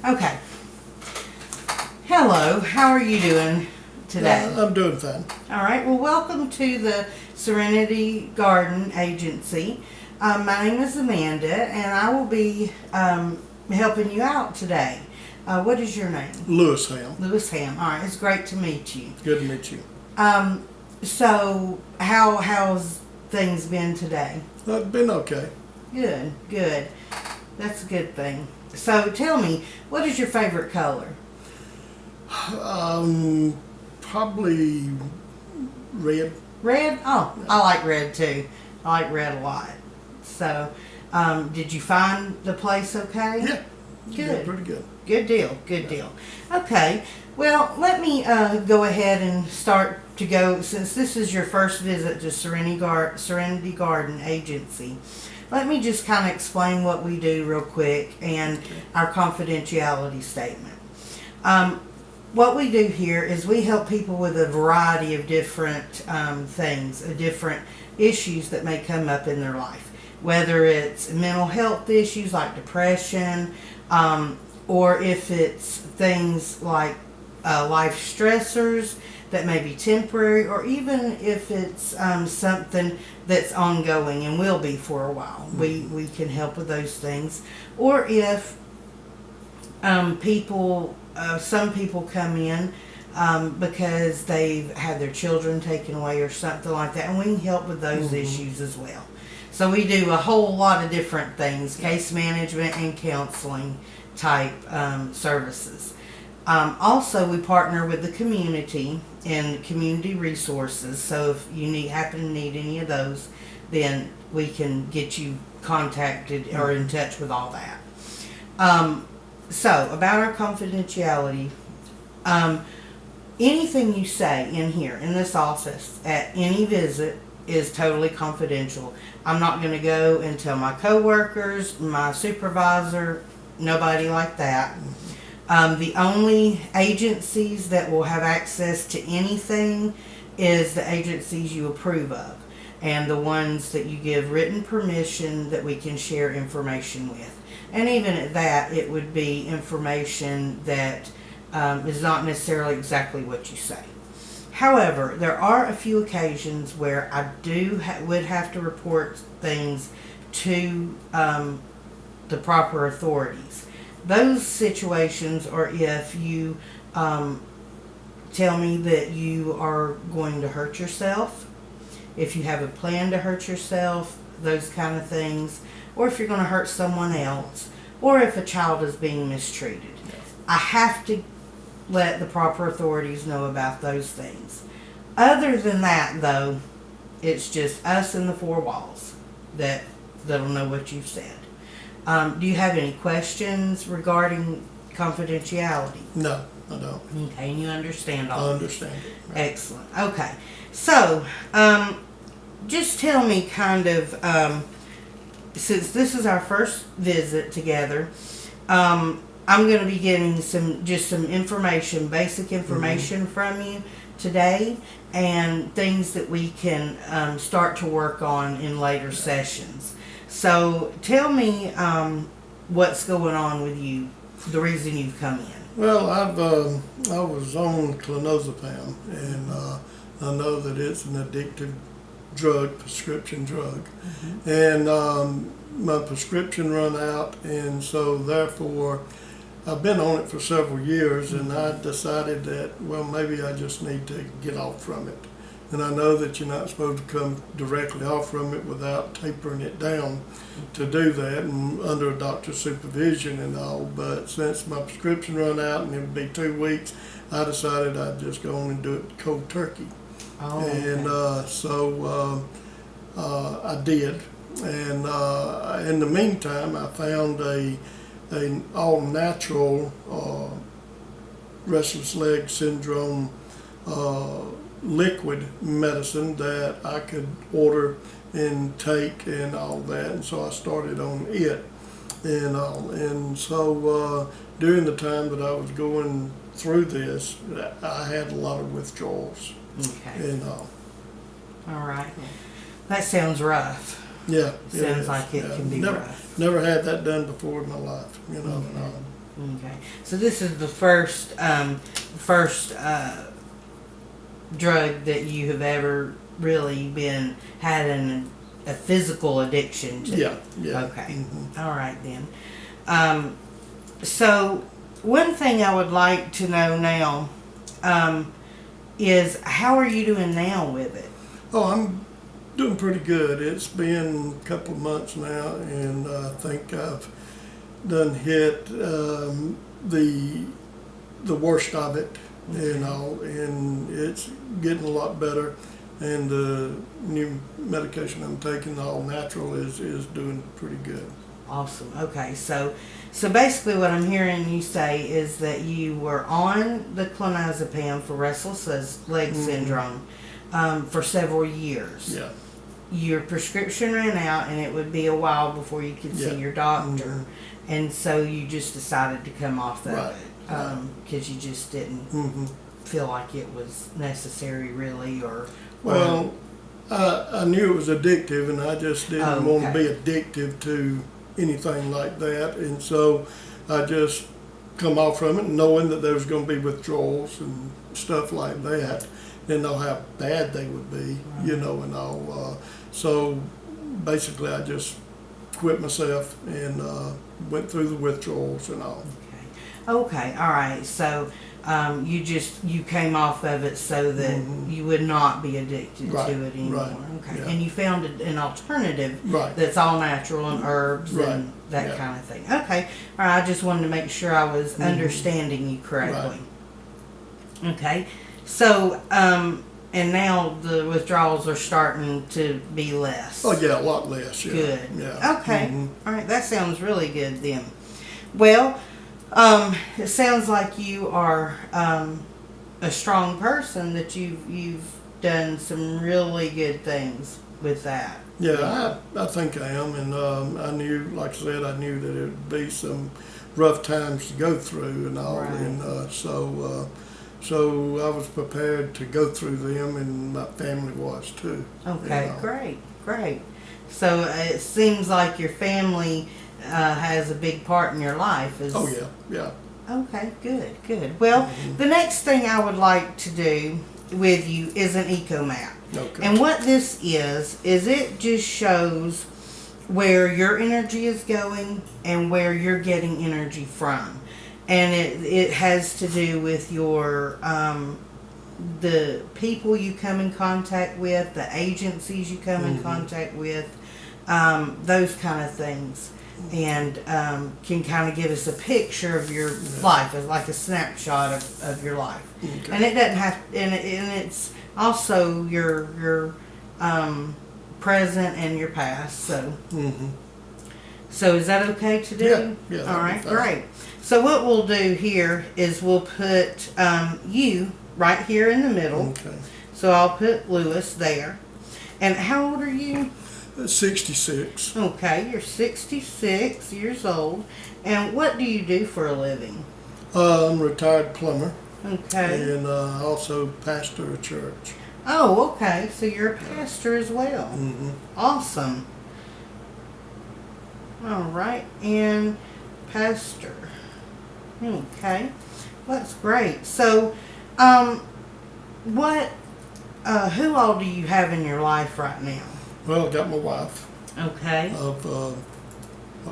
Okay. Hello, how are you doing today? I'm doing fine. All right, well, welcome to the Serenity Garden Agency. My name is Amanda, and I will be helping you out today. What is your name? Lewis Ham. Lewis Ham. All right, it's great to meet you. Good to meet you. So how's things been today? It's been okay. Good. That's a good thing. So tell me, what is your favorite color? Probably red. Red? Oh, I like red too. I like red a lot. So, did you find the place okay? Yeah. Good. Yeah, pretty good. Good deal. Okay. Well, let me go ahead and start to go, since this is your first visit to Serenity Garden Agency. Let me just kind of explain what we do real quick and our confidentiality statement. What we do here is we help people with a variety of different things, different issues that may come up in their life, whether it's mental health issues like depression, or if it's things like life stressors that may be temporary, or even if it's something that's ongoing and will be for a while. We can help with those things. Or if some people come in because they've had their children taken away or something like that, and we can help with those issues as well. So we do a whole lot of different things, case management and counseling type services. Also, we partner with the community and community resources. So if you happen to need any of those, then we can get you contacted or in touch with all that. So about our confidentiality, anything you say in here, in this office, at any visit is totally confidential. I'm not going to go and tell my coworkers, my supervisor, nobody like that. The only agencies that will have access to anything is the agencies you approve of, and the ones that you give written permission that we can share information with. And even at that, it would be information that is not necessarily exactly what you say. However, there are a few occasions where I would have to report things to the proper authorities. Those situations are if you tell me that you are going to hurt yourself, if you have a plan to hurt yourself, those kind of things, or if you're going to hurt someone else, or if a child is being mistreated. I have to let the proper authorities know about those things. Other than that, though, it's just us in the four walls that'll know what you've said. Do you have any questions regarding confidentiality? No, I don't. Okay, and you understand all I of this? understand it. Right. Excellent. Okay. So, just tell me kind of, since this is our first visit together, I'm going to be getting some information, basic information from you today, and things that we can start to work on in later sessions. So tell me what's going on with you, the reason you've come in. Well, I was on clonazepam, and I know that it's an addictive drug, prescription drug, and my prescription run out, and so therefore I've been on it for several years, and I decided that, well, maybe I just need to get off from it. And I know that you're not supposed to come directly off from it without tapering it down to do that, and under a doctor's supervision and all. But since my prescription run out and it would be 2 weeks, I decided I'd just go on and do it cold turkey. Oh, And so I did. And in the meantime, I found an all-natural restless leg syndrome liquid medicine that I could order and take and all that, and so I started on it and all. And so during the time that I was going through this, I had a lot of withdrawals. Okay. And all. All right. That sounds rough. Yeah. Sounds like it can be rough. Never had that done before in my life, you know. And all. Okay. So this is the first drug that you have ever really had a physical addiction to. Yeah, yeah. Okay. Mm-hmm. All right then. So one thing I would like to know now is how are you doing now with it? Oh, I'm doing pretty good. It's been a couple of months now, and I think I've done hit the worst of it, and it's getting a lot better. And the new medication I'm taking, all natural, is doing pretty good. Awesome. Okay, so basically what I'm hearing you say is that you were on the clonazepam for restless leg syndrome for several years. Yeah. Your prescription ran out, and it would be a while before you could see your doctor, and so you just decided to come off that because you just didn't feel like it was necessary, really, or well, I knew it was addictive, and I just didn't want to be addictive to anything like that, and so I just come off from it knowing that there was going to be withdrawals and stuff like that. Didn't know how bad they would be, and all. So basically, I just quit myself and went through the withdrawals and all. Okay, all right. So you came off of it so that you would not be addicted to it anymore. Right. Okay, Yeah. and you found an alternative Right. that's all natural and herbs and that kind of thing. Okay, all right. I just wanted to make sure I was understanding you correctly. Right. Okay, so and now the withdrawals are starting to be less. Oh yeah, a lot less. Yeah. Good. Yeah. Okay. All right. That sounds really good then. Well, it sounds like you are a strong person, that you've done some really good things with that. Yeah, I think I am, and I knew, like I said, I knew that it would be some rough times to go through and all, and so I was prepared to go through them, and my family was too. Okay, great. So it seems like your family has a big part in your life. Oh yeah. Okay, good. Well, the next thing I would like to do with you is an eco map. Okay. And what this is it just shows where your energy is going and where you're getting energy from. And it has to do with your the people you come in contact with, the agencies you come in contact with, those kind of things. And can kind of give us a picture of your life, as like a snapshot of your life. Okay. And it doesn't have, and it's also your present and your past. So, so is that okay to do? Yeah. All right, great. So what we'll do here is we'll put you right here in the middle. Okay. So I'll put Lewis there. And how old are you? 66. Okay, you're 66 years old. And what do you do for a living? I'm a retired plumber. Okay. And also pastor a church. Oh, okay. So you're a pastor as well. Awesome. All right. And pastor. Okay. Well, that's great. So, who all do you have in your life right now? Well, I got my wife. Okay. Of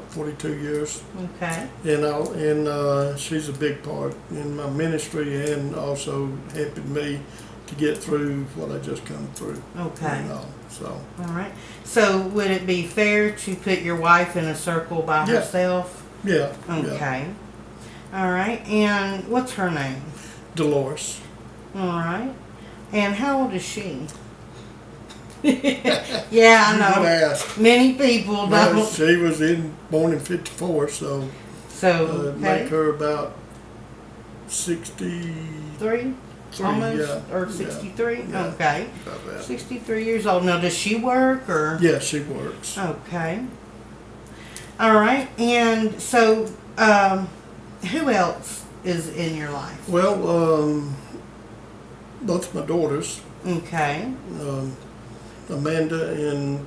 42 years. Okay. And she's a big part in my ministry, and also helping me to get through what I just come through. Okay. So. All right. So would it be fair to put your wife in a circle by herself? Yeah. Okay. All right. And what's her name? Dolores. All right. And how old is she? Yeah, I know. You ask. Many people don't. Well, she was born in 54, so make her about 63. Almost, or 63? Yeah, okay. about that. 63 years old. Now, does she work, or? Yeah, she works. Okay. All right. And so, who else is in your life? Well, both my daughters, Okay. Amanda and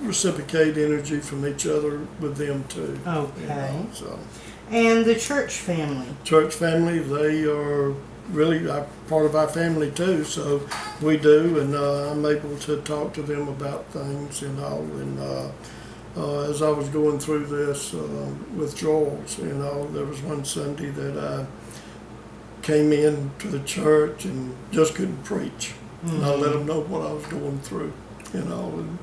reciprocate energy from each other with them too. Okay. So And the church family. church family, they are really part of our family too. So we do, and I'm able to talk to them about things and all. And as I was going through this withdrawals, there was one Sunday that I came in to the church and just couldn't preach. And I let them know what I was going through, and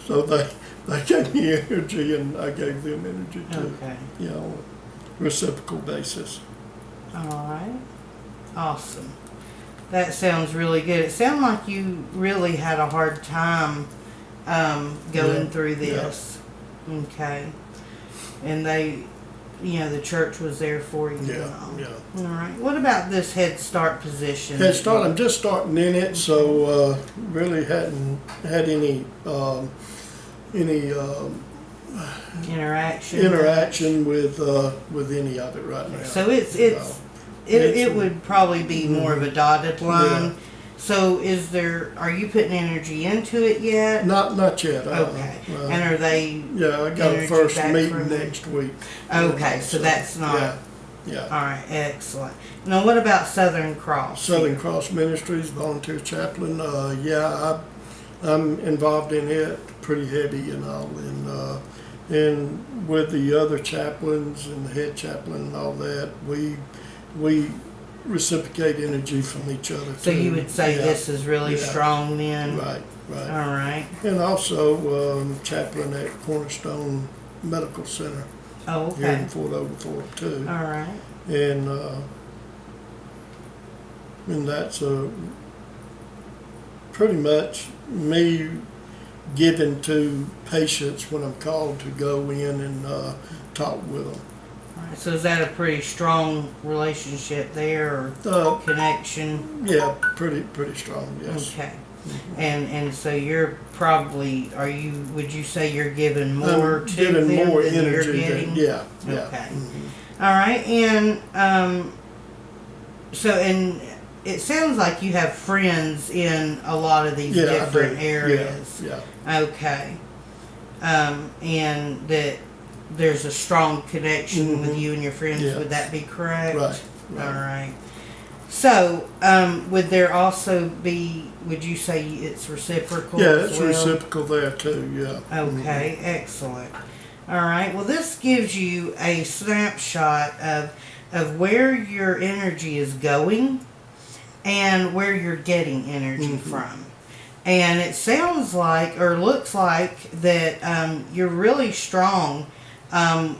so they gave me energy and I gave them energy too. Okay. Reciprocal basis. All right. Awesome. That sounds really good. It sounded like you really had a hard time going through this. Okay. And the church was there for you. Yeah. All right. What about this Head Start position? Head Start, I'm just starting in it, so really hadn't had any interaction with any of it right now. So it would probably be more of a dotted line. Yeah. So are you putting energy into it yet? Not yet. Okay. And are they? Yeah, I got a energy first back meeting from next week. Okay, so that's not. Yeah. All right, excellent. Now, what about Southern Cross? Southern Cross Ministries, volunteer chaplain. I'm involved in it pretty heavy and all, and with the other chaplains and the head chaplain and all that, we reciprocate energy from each other. So you would say this is really strong then? Right. All right. And also chaplain at Cornerstone Medical Center. Oh, okay. Here in Fort Oglethorpe too. All right. And that's pretty much me giving to patients when I'm called to go in and talk with them. All right. So is that a pretty strong relationship there, or connection? Yeah, pretty strong. Yes. Okay. And so you're probably, would you say you're giving more to them more than energy you're getting? Yeah. Okay. All right. And and it sounds like you have friends in a lot of these different areas. Yeah. Okay. And that there's a strong connection with you and your friends. Yeah. Would that be correct? Right. All right. So, would there also be, would you say it's reciprocal? Yeah, as it's well? reciprocal there too, yeah. Okay, excellent. All right, well, this gives you a snapshot of where your energy is going and where you're getting energy from. And it sounds like, or looks like, that you're really strong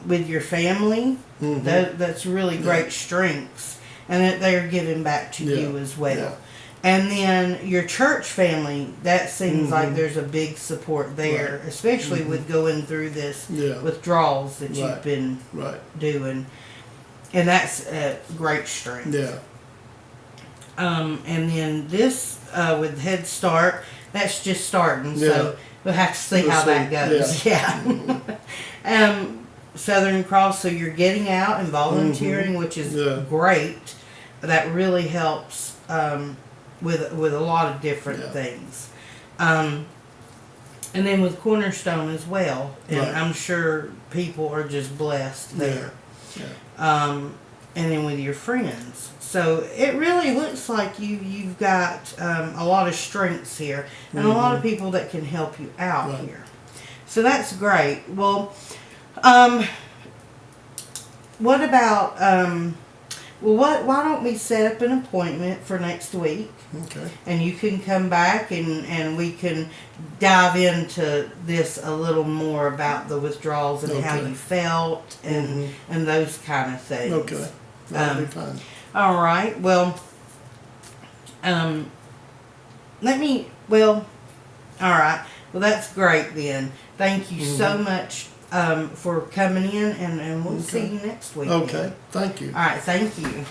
with your family. That's really great strengths. And that they're giving back to you as well. Yeah. And then your church family, that seems like there's a big support there, especially with going through this withdrawals that you've been doing. And that's a great strength. Yeah. And then this, with Head Start, that's just starting, so we'll have to see how that goes. Yeah. Southern Cross, so you're getting out and volunteering, which is great. That really helps with a lot of different things. And then with Cornerstone as well, and I'm sure people are just blessed there. And then with your friends. So it really looks like you've got a lot of strengths here and a lot of people that can help you out here. So that's great. Well, what about, why don't we set up an appointment for next week? Okay. And you can come back and we can dive into this a little more about the withdrawals and how you felt and those kind of things. Okay. That'll be fine. All right. Well, all right. Well, that's great then. Thank you so much for coming in, and we'll see you next week. Okay. Then. Thank you. All right. Thank you.